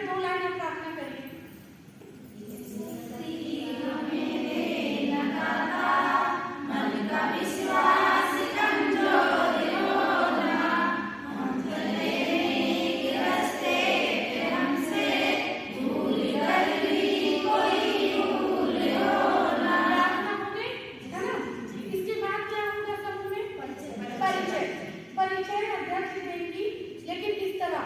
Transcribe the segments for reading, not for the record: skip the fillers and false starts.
2 line आप प्रार्थना करिए। परिचय अध्यक्ष देंगी, लेकिन इस तरह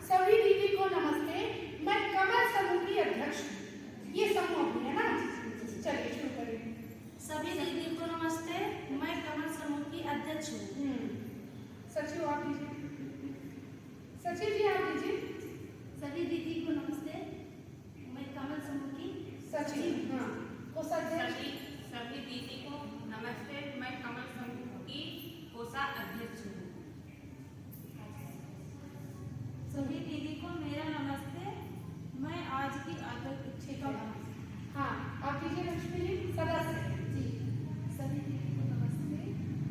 सभी दीदी को नमस्ते, मैं कमल समूह की अध्यक्ष हूँ। ये समूह अपनी है ना। चलिए शुरू करें। सभी दीदी को नमस्ते, मैं कमल समूह की अध्यक्ष हूँ। सचिव आप दीजिए। सचिव जी आप दीजिए। सभी दीदी को नमस्ते, मैं कमल समूह की सचिव। हाँ, कोषाध्यक्ष। सभी दीदी को नमस्ते, मैं कमल समूह की कोषाध्यक्ष हूँ। सभी दीदी को मेरा नमस्ते, मैं आज की अध्यक्षिका हूँ। हाँ, आप दीजिए लक्ष्मी जी। सदस्य जी, सभी दीदी को नमस्ते,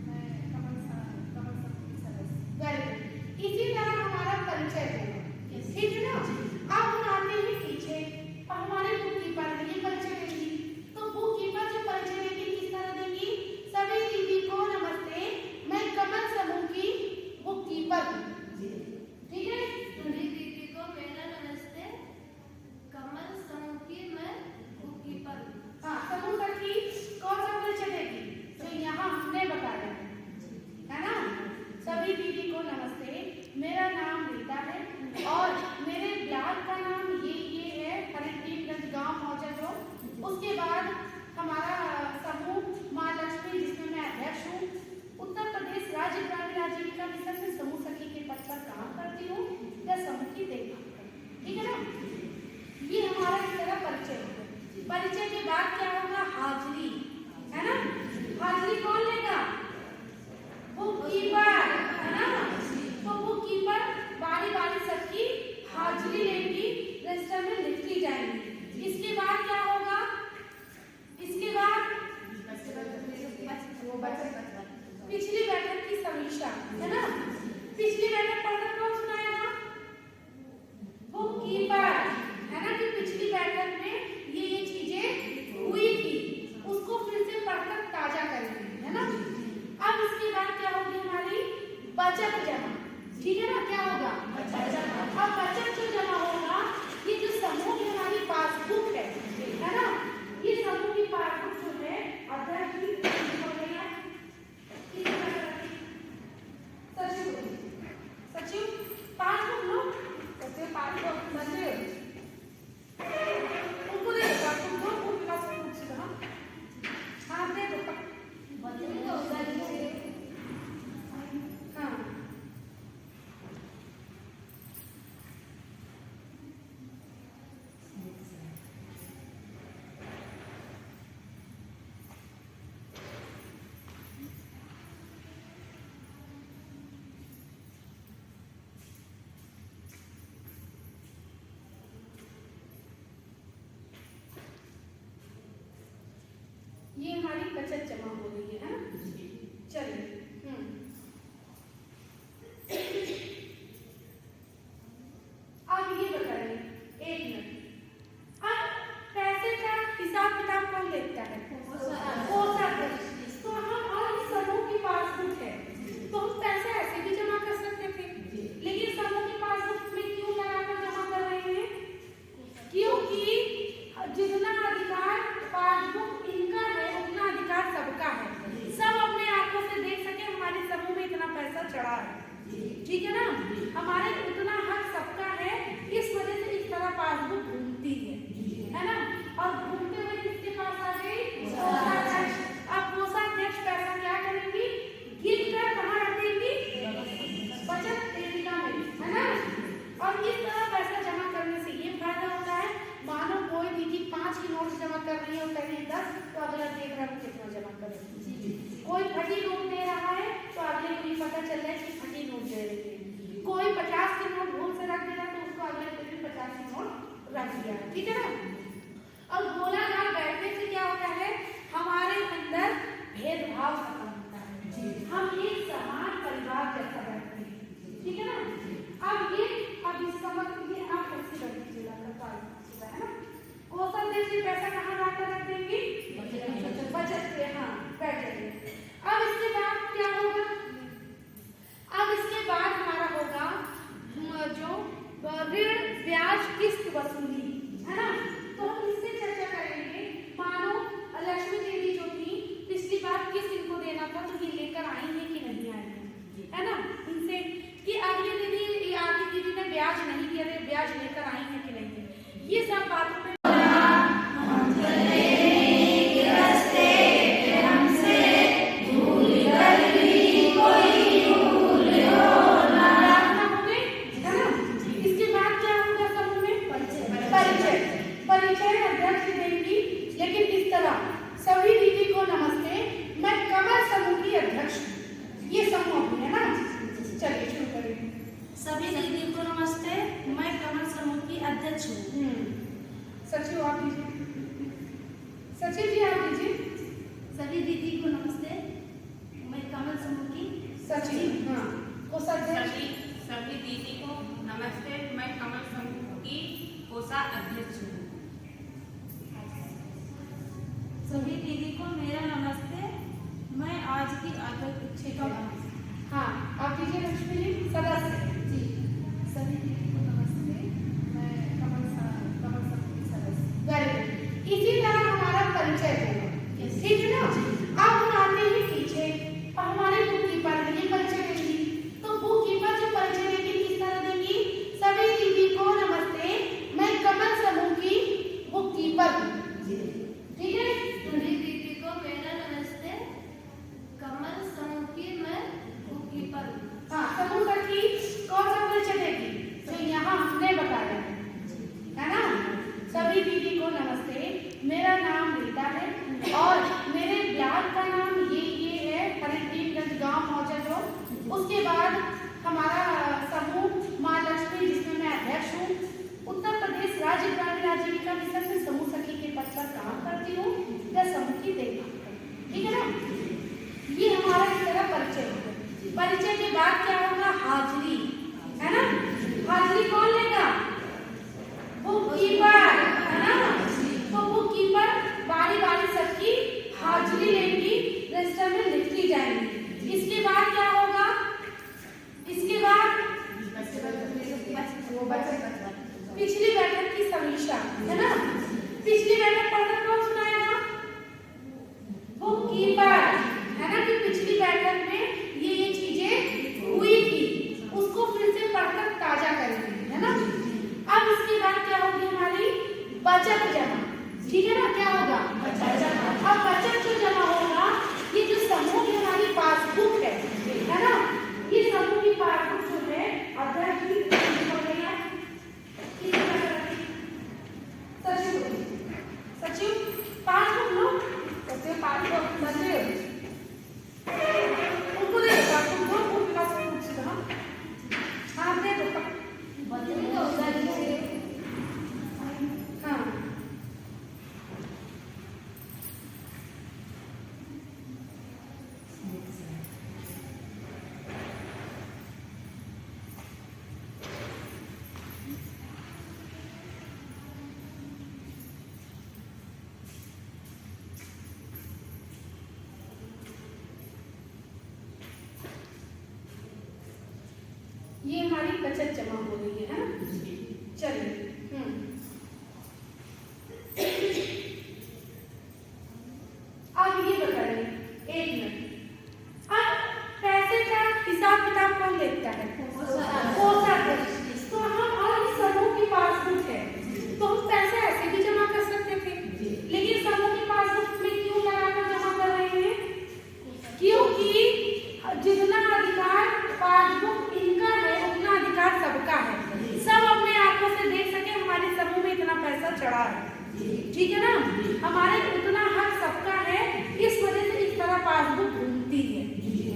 मैं कमल समूह की सदस्य। Very good. इसी तरह हमारा परिचय होगा, ठीक है ना। अब हम आते हैं पीछे, और हमारे बुक कीपर ने ये परिचय देंगी। तो बुक कीपर जो परिचय देंगी किस तरह देंगी? सभी दीदी को नमस्ते, मैं कमल समूह की बुक कीपर हूँ। ठीक है। सभी दीदी को मेरा नमस्ते, कमल समूह की मैं बुक कीपर हूँ। हाँ, समूह सखी कौन सा परिचय देगी? जो यहाँ हमने बताया है ना। सभी दीदी को नमस्ते, मेरा नाम रीता है और मेरे ब्लॉक का नाम ये है हरिदीपगंज गांव मौजा जो। उसके बाद हमारा समूह माँ लक्ष्मी, जिसमें मैं अध्यक्ष हूँ। उत्तर प्रदेश राज्य ग्रामीण आजीविका मिशन में समूह सखी के पद पर काम करती हूँ या समूह की देखभाल करती हूँ। ठीक है ना। ये हमारा इस तरह परिचय होगा। परिचय के बाद क्या होगा? हाजिरी, है ना। हाजिरी कौन लेगा? बुक कीपर, है ना। तो बुक कीपर बारी बारी सबकी हाजिरी लेंगी, रजिस्टर में लिखी जाएंगी। इसके बाद क्या होगा? इसके बाद पिछली बैठक की समीक्षा, है ना। पिछली बैठक पढ़कर कौन सुनाएगा? बुक कीपर, है ना। कि पिछली बैठक में ये चीजें हुई थी, उसको फिर से पढ़कर ताजा करेंगे, है ना। अब इसके बाद क्या होगी? हमारी बचत जमा। ठीक है ना। क्या होगा? अब बचत जो जमा होगा, ये जो समूह की हमारी पासबुक है ना। ये समूह की पासबुक जो है अध्यक्ष की सचिव पासबुक लो। सचिव पासबुक सचिव उनको दे दो पासबुक दो। उनके पास बुक से ना। हाँ दे दो। हाँ ये हमारी बचत जमा हो रही है ना। चलिए। अब ये बताइए, एक मिनट। अब पैसे का हिसाब किताब कौन देखता है? कोषाध्यक्ष। तो हम और इस समूह की पासबुक है, तो हम पैसे ऐसे भी जमा कर सकते थे, लेकिन समूह की पासबुक में क्यों लगाकर जमा कर रहे हैं? क्योंकि जितना अधिकार पासबुक इनका है, उतना अधिकार सबका है। सब अपने आंखों से देख सके हमारे समूह में इतना पैसा चढ़ा है। ठीक है ना। हमारे उतना हक सबका है, इस वजह से इस तरह पासबुक घूमती है ना। और घूमते हुए किसके पास आ गई? कोषाध्यक्ष। अब कोषाध्यक्ष पैसा क्या करेंगी? गिन कर कहाँ रख देंगी? बचत वेदिका में, है ना। और इस तरह पैसा जमा करने से ये फायदा होता है, मानो कोई दीदी 5 की नोट जमा कर रही है और कह रही है 10, तो अगला देख रहा है कितना जमा करेगी। कोई फटी नोट दे रहा है तो अगले को ये पता चल रहा है कि फटी नोट दे रही है। कोई 50 की नोट भूल से रख दे रहा है तो उसको अगले को भी 50 की नोट रख दिया। ठीक है ना। अब गोलाकार बैठने से क्या होता है? हमारे अंदर भेदभाव खत्म होता है, हम एक समान परिवार जैसा बैठते हैं। ठीक है ना। अब ये अब इस समझ में आप कैसे बैठ दीजिएगा। हूँ। सचिव आप दीजिए। सचिव जी आप दीजिए। सभी दीदी को नमस्ते, मैं कमल समूह की सचिव हाँ कोषाध्यक्ष। सभी दीदी को नमस्ते, मैं कमल समूह की कोषाध्यक्ष हूँ। सभी दीदी को मेरा नमस्ते, मैं आज की अध्यक्षिका हूँ। हाँ आप दीजिए लक्ष्मी जी सदस्य। जी, सभी दीदी को नमस्ते, मैं कमल समूह की सदस्य। Very good. इसी तरह हमारा परिचय होगा, ठीक है ना। अब हम आते हैं पीछे और हमारे बुक कीपर के लिए परिचय देंगी। तो बुक कीपर जो परिचय देंगी किस तरह देंगी? सभी दीदी को नमस्ते, मैं कमल समूह की बुक कीपर हूँ। ठीक है। सभी दीदी को मेरा नमस्ते, कमल समूह की मैं बुक कीपर हूँ। हाँ समूह सखी कौन सा परिचय देगी? जो यहाँ हमने बताया है ना। सभी दीदी को नमस्ते, मेरा नाम रीता है और मेरे ब्याह का नाम ये है हरिद्वीरगंज गांव मौजा जो। उसके बाद हमारा समूह माँ लक्ष्मी जिसमें मैं अध्यक्ष हूँ। उत्तर प्रदेश राज्य ग्रामीण आजीविका मिशन में समूह सखी के पद पर काम करती हूँ या समूह की देखभाल। ठीक है ना। ये हमारा इस तरह परिचय होगा। परिचय के बाद क्या होगा? हाजिरी, है ना। हाजिरी कौन लेगा? बुक कीपर, है ना। तो बुक कीपर बारी बारी सबकी हाजिरी लेंगी, रजिस्टर में लिखती जाएंगी। इसके बाद क्या होगा? इसके बाद पिछली बैठक की समीक्षा, है ना। पिछली बैठक पढ़कर कौन सुनाएगा? बुक कीपर, है ना। कि पिछली बैठक में ये चीजें हुई थी, उसको फिर से पढ़कर ताजा करेंगे, है ना। अब इसके बाद क्या होगी? हमारी बचत जमा। ठीक है ना। क्या होगा? बचत जमा। अब बचत जो जमा होगा, ये जो समूह की हमारी पासबुक है ना। ये समूह की पासबुक जो है अध्यक्ष जी सचिव पासबुक लो, पासबुक बंदे उनको दे दो, पासबुक दो, उनके पास कुछ ना। हाँ दे दो, बदली तो होगा ही। हाँ ये हमारी बचत जमा हो रही है ना। चलिए अब ये बताइए एक मिनट। अब पैसे का हिसाब किताब कौन देखता है? कोषाध्यक्ष। तो हम और इस समूह की पासबुक है तो हम पैसे ऐसे भी जमा कर सकते थे, लेकिन समूह की पासबुक में क्यों लगाकर जमा कर रहे हैं? क्योंकि जितना अधिकार पासबुक इनका है उतना अधिकार सबका है। सब अपने आंखों से देख सके हमारे समूह में इतना पैसा चढ़ा है। ठीक है ना। हमारे उतना हक सबका है, इस वजह से इस तरह पासबुक घूमती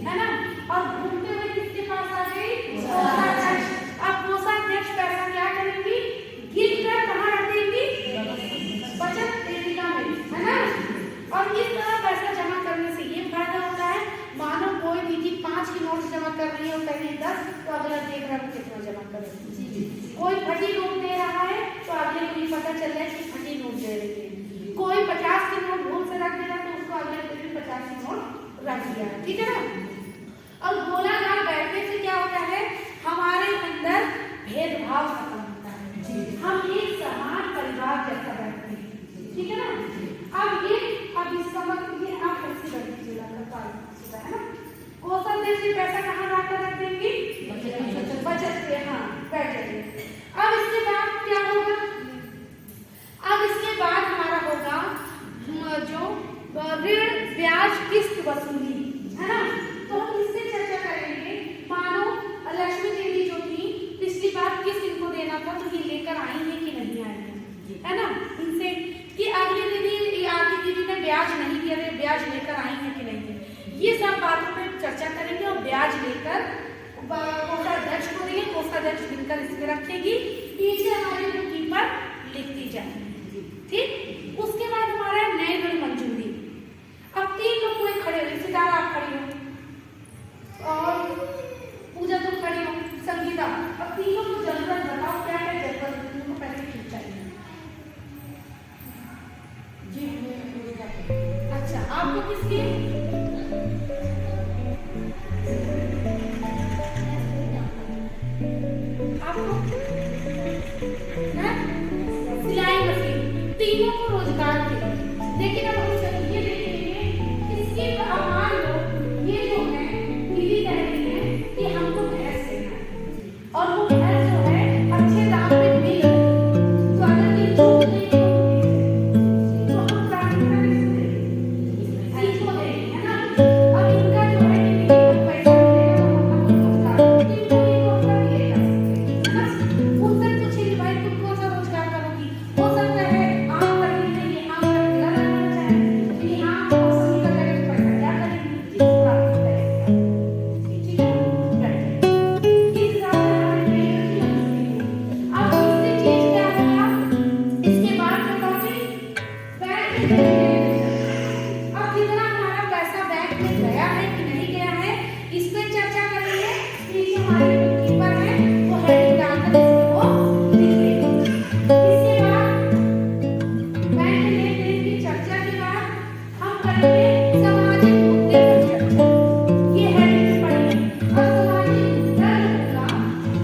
है ना। और घूमते हुए किसके पास आ गई? कोषाध्यक्ष। अब कोषाध्यक्ष पैसा क्या करेंगी? गिन कर कहाँ रख देंगी? बचत पेटिका में, है ना। और इस तरह पैसा जमा करने से ये फायदा होता है, मानो कोई दीदी 5 की नोट जमा कर रही है और कह रही है 10, तो अगला देख रहा है कितना जमा कर रही है। कोई फटी नोट दे रहा है तो अगले को ये पता चल रहा है कि फटी नोट दे रही है। कोई 50 की नोट भूल से रख देगा तो उसको अगले को भी 50 की नोट रख दिया। ठीक है ना। और गोलाकार बैठने से क्या होता है? हमारे अंदर भेदभाव खत्म होता है, हम एक समान परिवार जैसा बैठते हैं। ठीक है ना। अब इस समझ ये आप कैसे बैठ दीजिएगा है ना। कोषाध्यक्ष जी पैसा कहाँ लाकर रख देंगी? बचत पे। हाँ बैठ जाइए। अब इसके बाद क्या होगा? अब इसके बाद हमारा होगा जो ऋण ब्याज किस्त वसूली, है ना। तो हम इससे चर्चा करेंगे। मानो लक्ष्मी देवी जो थी पिछली बार किस्त इनको देना था तो ये लेकर आई है कि नहीं आई है ना। इनसे कि अगली दीदी आगे दीदी ने ब्याज नहीं दिया, ब्याज लेकर आई है कि नहीं है। ये सब बातों पे चर्चा करेंगे और ब्याज लेकर कोषाध्यक्ष को देंगे। कोषाध्यक्ष गिनकर इसमें रखेगी। पीछे हमारे बुक कीपर तीनों को रोजगार देंगे। लेकिन अब हम सब ये देखेंगे इसके मान लो ये जो है दीदी कह रही है कि हमको भैंस लेना है और वो भैंस जो है अच्छे दाम पे मिल रही है, तो अगर ये छूट लेंगे तो हम प्राथमिकता किसको देंगे? इसको देंगे, है ना। अब इनका जो है कि दीदी को पैसा मिलेगा तो हम रोजगार देंगे, रोजगार दिए जा सकते हैं, है ना। उनसे पूछेंगे भाई तुम कौन सा रोजगार करोगी? हो सकता है आम करने के लिए आम का ठेला लगाना चाहे, लेकिन आम मौसमी का करें तो पैसा क्या करेंगी? प्राथमिकता है, ठीक है। इस हिसाब से हमारी प्रायोरिटी होनी चाहिए। अब तीसरी चीज क्या है? इसके बाद बताओगे बैंक में अब कितना हमारा पैसा बैंक में गया है कि नहीं गया है, इस पे चर्चा करेंगे। नीचे हमारे कीपर है वो हेडिंग डालकर इसको लिख देंगे। इसके बाद बैंक लेन-देन की चर्चा के बाद हम करेंगे सामाजिक मुद्दे पर चर्चा। ये हेडिंग में पढ़ेंगे। और सामाजिक मुद्दा जो होगा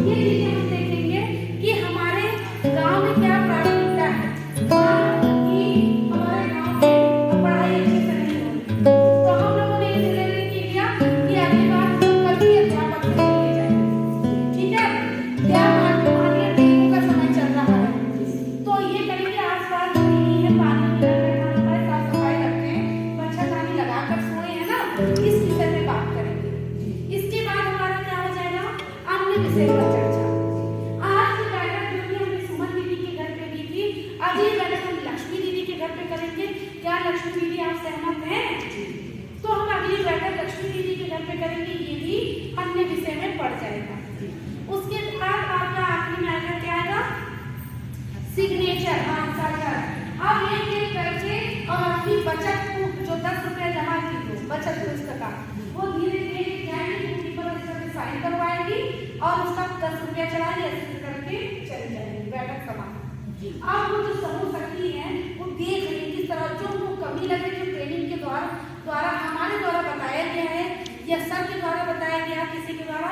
ये चीजें हम देखेंगे कि हमारे गांव में क्या प्राथमिकता है। कि हमारे गांव में पढ़ाई अच्छे से नहीं हो रही, तो हम लोगों ने ये निर्णय किया कि अगली बार हम कभी अध्यापक से लेके जाएंगे, ठीक है। क्या मानिए डेंगू का समय चल रहा है, तो ये करेंगे आसपास नहीं है पानी मिला रहना है, साफ सफाई रखते हैं, मच्छरदानी लगाकर सोए, है ना। इस विषय पे बात करेंगे। इसके बाद हमारा क्या हो जाएगा? अन्य विषय पर चर्चा। आज की बैठक जो कि हमने सुमन दीदी के घर पे की थी, आज ये बैठक हम लक्ष्मी दीदी के घर पे करेंगे। क्या लक्ष्मी दीदी आप सहमत हैं? तो हम अगली बैठक लक्ष्मी दीदी के घर पे करेंगे, ये भी अन्य विषय में पड़ जाएगा। उसके बाद आपका आखिरी में आएगा क्या आएगा? सिग्नेचर, हाँ साक्षर। अब एक एक करके और अपनी बचत को जो 10 रुपया जमा की हो बचत पुस्तक का, वो धीरे धीरे जाएंगे कीपर रजिस्टर पे साइन करवाएंगी और उसका 10 रुपया चढ़ाएंगे, ऐसे करके चली जाएंगी बैठक समाप्त। अब वो जो समूह शक्ति है वो देख रही है किस तरह जो उनको कमी लगे, जो ट्रेनिंग के द्वारा हमारे द्वारा बताया गया है या सर के द्वारा बताया गया किसी के द्वारा,